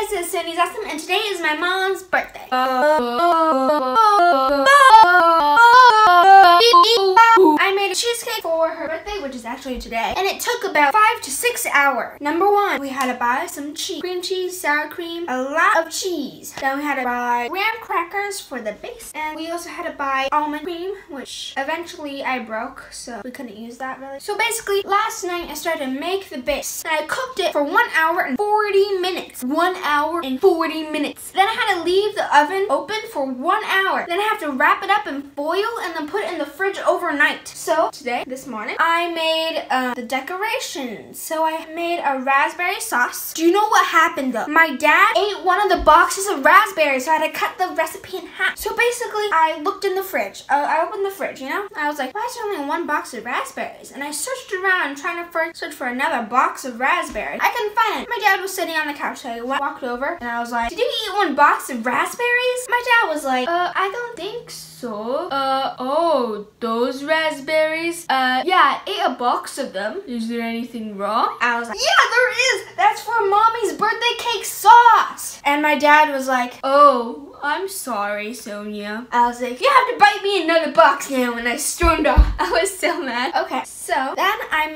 guys, it's Sandy's Awesome, and today is my mom's birthday. I made a cheesecake for her birthday, which is actually today, and it took about 5 to 6 hours. Number one, we had to buy some cheese, cream cheese, sour cream, a lot of cheese. Then we had to buy graham crackers for the base, and we also had to buy almond cream, which eventually I broke, so we couldn't use that really. So basically, last night I started to make the base, and I cooked it for 1 hour and 40 minutes. 1 hour and 40 minutes. Then I had to leave the oven open for 1 hour. Then I have to wrap it up in foil and then put it in the fridge overnight. So today, this morning, I made the decorations. So I made a raspberry sauce. Do you know what happened though? My dad ate one of the boxes of raspberries, so I had to cut the recipe in half. So basically, I looked in the fridge. I opened the fridge, you know? I was like, why is there only one box of raspberries? And I searched around trying to search for another box of raspberries. I couldn't find it. My dad was sitting on the couch, so I walked over and I was like, did you eat one box of raspberries? My dad was like, I don't think so. Oh, those raspberries? Yeah, I ate a box of them. Is there anything wrong? I was like, yeah, there is. That's for Mommy's birthday cake sauce. And my dad was like, oh, I'm sorry, Sonia. I was like, you have to buy me another box now, and I stormed off. I was so mad. Okay, so then I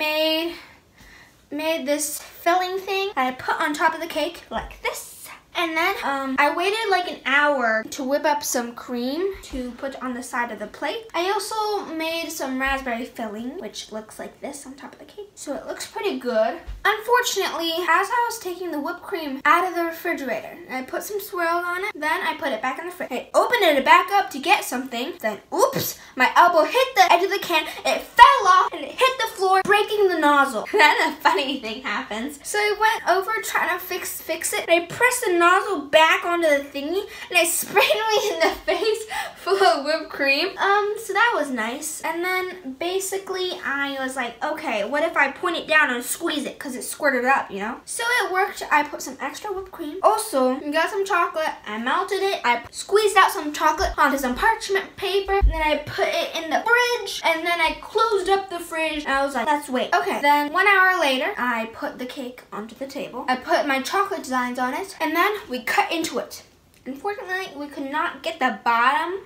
made this filling thing I put on top of the cake like this. And then I waited like an hour to whip up some cream to put on the side of the plate. I also made some raspberry filling, which looks like this on top of the cake. So it looks pretty good. Unfortunately, as I was taking the whipped cream out of the refrigerator, I put some swirl on it. Then I put it back in the fridge. I opened it back up to get something. Then, oops, my elbow hit the edge of the can. It fell off and it hit the floor, breaking the nozzle. Then a funny thing happens. So I went over trying to fix it. And I pressed the nozzle back onto the thingy and I sprayed me in the face full of whipped cream. So that was nice. And then basically I was like, okay, what if I point it down and squeeze it because it squirted up, you know? So it worked. I put some extra whipped cream. Also, got some chocolate. I melted it. I squeezed out some chocolate onto some parchment paper. Then I put it in the fridge and then I closed up the fridge. And I was like, let's wait. Okay, then 1 hour later, I put the cake onto the table. I put my chocolate designs on it and then we cut into it. Unfortunately, we could not get the bottom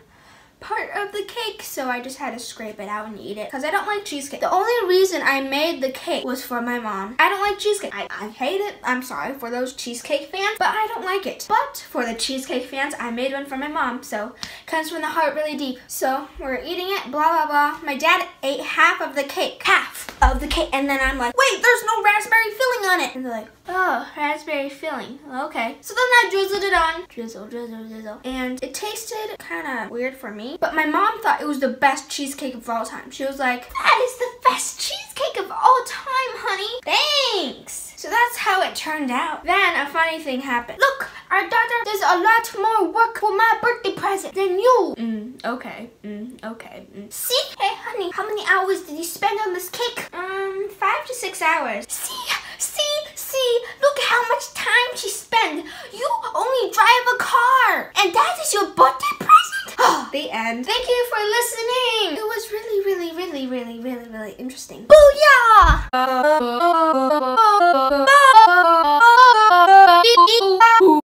part of the cake, so I just had to scrape it out and eat it because I don't like cheesecake. The only reason I made the cake was for my mom. I don't like cheesecake. I hate it. I'm sorry for those cheesecake fans, but I don't like it. But for the cheesecake fans, I made one for my mom, so it comes from the heart really deep. So we're eating it, blah, blah, blah. My dad ate half of the cake. Half of the cake. And then I'm like, wait, there's no raspberry filling on it. And they're like, oh, raspberry filling. Okay. So then I drizzled it on. Drizzle, drizzle, drizzle. And it tasted kind of weird for me. But my mom thought it was the best cheesecake of all time. She was like, that is the best cheesecake of all time, honey. Thanks. So that's how it turned out. Then a funny thing happened. Look, our daughter does a lot more work for my birthday present than you. Okay. See? Hey, honey, how many hours did you spend on this cake? 5 to 6 hours. See, look how much time she spent. You only drive a car. And that is your birthday present? The end. Thank you for listening. It was really interesting. Booyah!